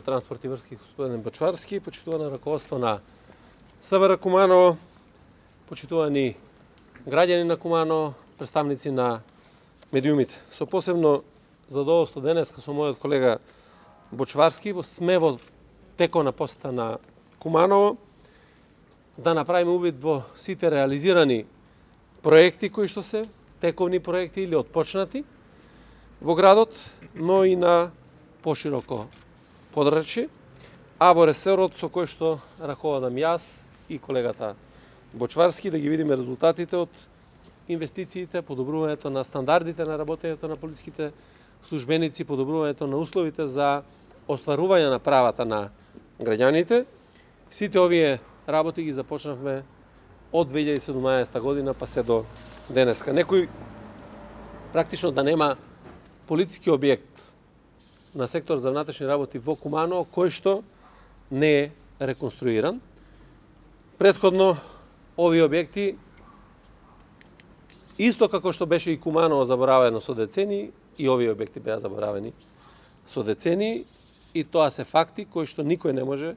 Транспорт и врски господин Бочварски, почитувано раководство на СВР Куманово, почитувани граѓани на Куманово, представници на медиумите. Со посебно задоволство денеска со мојот колега Бочварски сме во теко на посета на Куманово да направиме увид во сите реализирани проекти кои што се тековни проекти или отпочнати во градот, но и на пошироко подрачје, а во ресорот со кој што раководам јас и колегата Бочварски да ги видиме резултатите од инвестициите, подобрувањето на стандардите на работењето на полициските службеници, подобрувањето на условите за остварување на правата на граѓаните. Сите овие работи ги започнавме од 2017 година па се до денеска. Некој практично да нема полициски објект на сектор за внатрешни работи во Куманово кој што не е реконструиран. Претходно овие објекти исто како што беше и Куманово заборавено со децении, и овие објекти беа заборавени со децении, и тоа се факти кои што никој не може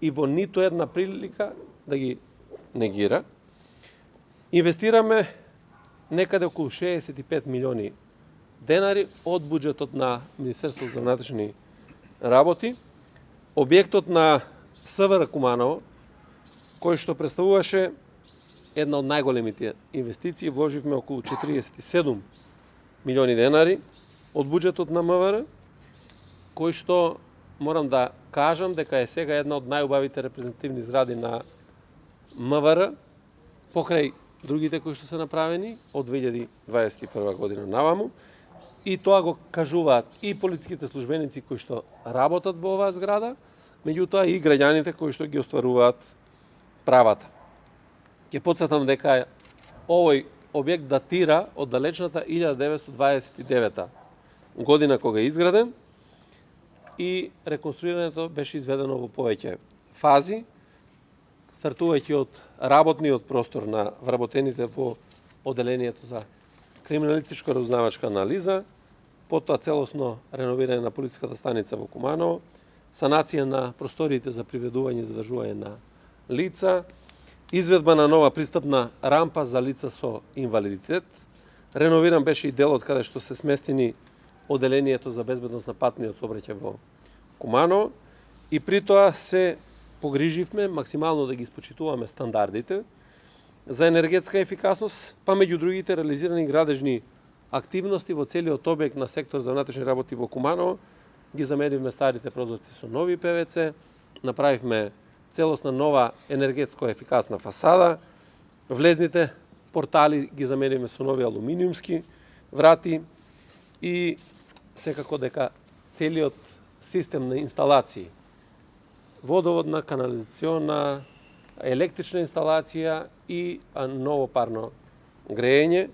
и во ниту една прилика да ги негира. Инвестираме некаде околу 65 милиони денари од буџетот на Министерството за внатрешни работи. Објектот на СВР Куманово, кој што представуваше една од најголемите инвестиции, вложивме околу 47 милиони денари од буџетот на МВР, кој што морам да кажам дека е сега една од најубавите репрезентативни згради на МВР, покрај другите кои што се направени од 2021 година наваму. И тоа го кажуваат и полициските службеници кои што работат во оваа зграда, меѓутоа и граѓаните кои што ги остваруваат правата. Ќе потсетам дека овој објект датира од далечната 1929 година кога е изграден и реконструирањето беше изведено во повеќе фази, стартувајќи од работниот простор на вработените во оделението за криминалистичко разузнавачка анализа, потоа целосно реновирање на полициската станица во Куманово, санација на просториите за приведување и задржување на лица, изведба на нова пристапна рампа за лица со инвалидитет, реновиран беше и делот каде што се сместени оделението за безбедност на патниот сообраќај во Куманово, и при тоа се погриживме максимално да ги испочитуваме стандардите за енергетска ефикасност, па меѓу другите реализирани градежни активности во целиот објект на сектор за внатрешни работи во Куманово, ги заменивме старите прозорци со нови ПВЦ, направивме целосна нова енергетско ефикасна фасада, влезните портали ги заменивме со нови алуминиумски врати и секако дека целиот систем на инсталации, водоводна, канализациона, електрична инсталација и ново парно грејење,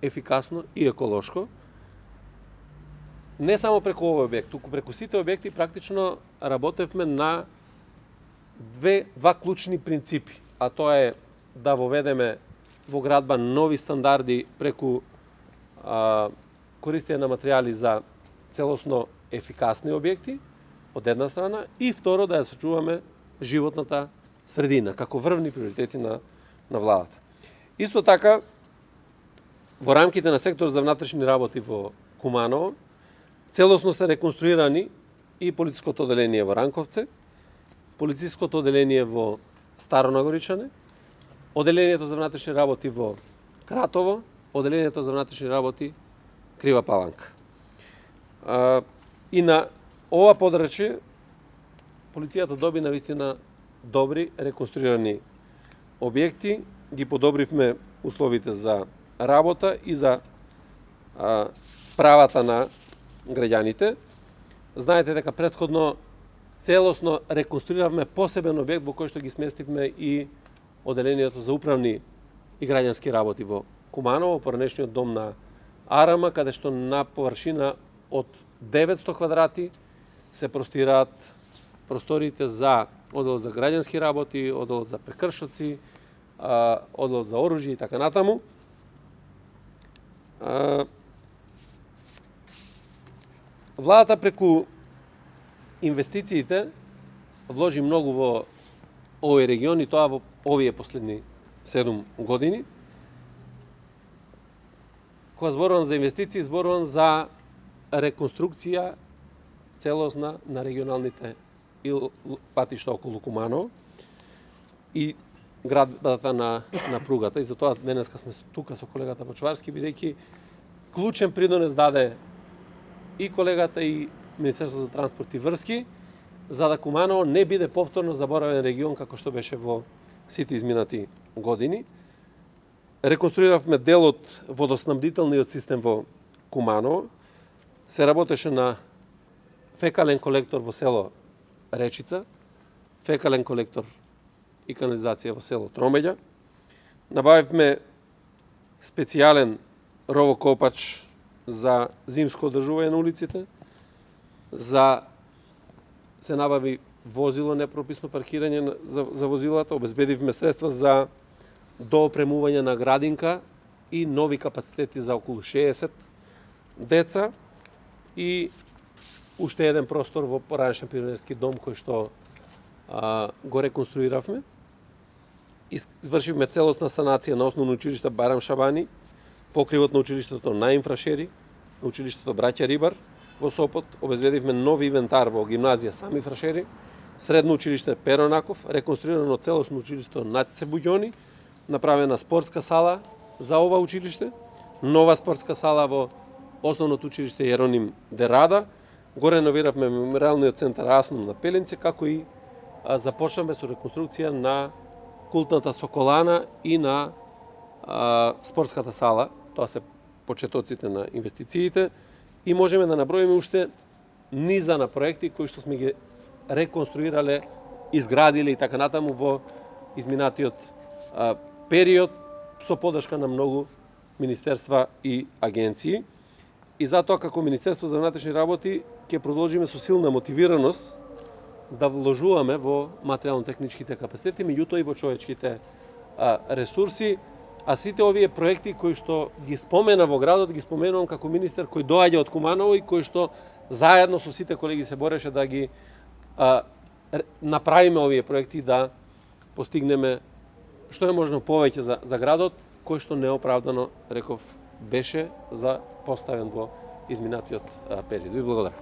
ефикасно и еколошко. Не само преку овој објект, туку преку сите објекти практично работевме на два клучни принципи, а тоа е да воведеме во градба нови стандарди преку користење на материјали за целосно ефикасни објекти, од една страна, и второ да ја сочуваме животната средина, како врвни приоритети на владата. Исто така, во рамките на сектор за внатрешни работи во Куманово, целосно се реконструирани и полициското оделение во Ранковце, полициското оделение во Старо Нагоричане, оделението за внатрешни работи во Кратово, оделението за внатрешни работи Крива Паланка. И на ова подрачје полицијата доби навистина добри реконструирани објекти, ги подобривме условите за работа и за правата на граѓаните. Знаете дека претходно целосно реконструиравме посебен објект во кој што ги сместивме и оделението за управни и граѓански работи во Куманово, поранешниот дом на Арама, каде што на површина од 900 квадрати се простираат просториите за оделот за граѓански работи, оделот за прекршоци, оделот за оружје и така натаму. Владата преку инвестициите вложи многу во овој регион и тоа во овие последни 7 години. Кога зборувам за инвестиции, зборувам за реконструкција целосна на регионалните патишта околу Куманово и градата на пругата. И затоа денеска сме тука со колегата Почварски, бидејќи клучен придонес даде и колегата и Министерството за транспорт и врски, за да Куманово не биде повторно заборавен регион како што беше во сите изминати години. Реконструиравме дел од водоснабдителниот систем во Куманово. Се работеше на фекален колектор во село Речица, фекален колектор и канализација во село Тромеѓа. Набавивме специјален ровокопач за зимско одржување на улиците, се набави возило непрописно паркирање за возилата, обезбедивме средства за доопремување на градинка и нови капацитети за околу 60 деца и уште еден простор во поранешен пионерски дом кој што го реконструиравме. Извршивме целосна санација на основно училиште Барам Шабани, покривот на училиштето Наим Фрашери, на училиштето Браќа Рибар во Сопот, обезбедивме нов инвентар во гимназија Сами Фрашери, средно училиште Перо Наков, реконструирано целосно училиште Натице Буѓони, направена спортска сала за ова училиште, нова спортска сала во основното училиште Јероним Дерада, го реновиравме мемориалниот центар Асном на Пеленце, како и започнавме со реконструкција на култната Соколана и на спортската сала. Тоа се почетоците на инвестициите и можеме да наброиме уште низа на проекти кои што сме ги реконструирале, изградиле и така натаму во изминатиот период со поддршка на многу министерства и агенции. И затоа како Министерство за внатрешни работи ќе продолжиме со силна мотивираност да вложуваме во материјално-техничките капацитети, меѓутоа и во човечките ресурси, а сите овие проекти кои што ги спомена во градот, ги споменувам како министер кој доаѓа од Куманово и кој што заедно со сите колеги се бореше да ги направиме овие проекти, да постигнеме што е можно повеќе за градот, кој што неоправдано, реков, беше поставен во изминатиот период. Ви благодарам.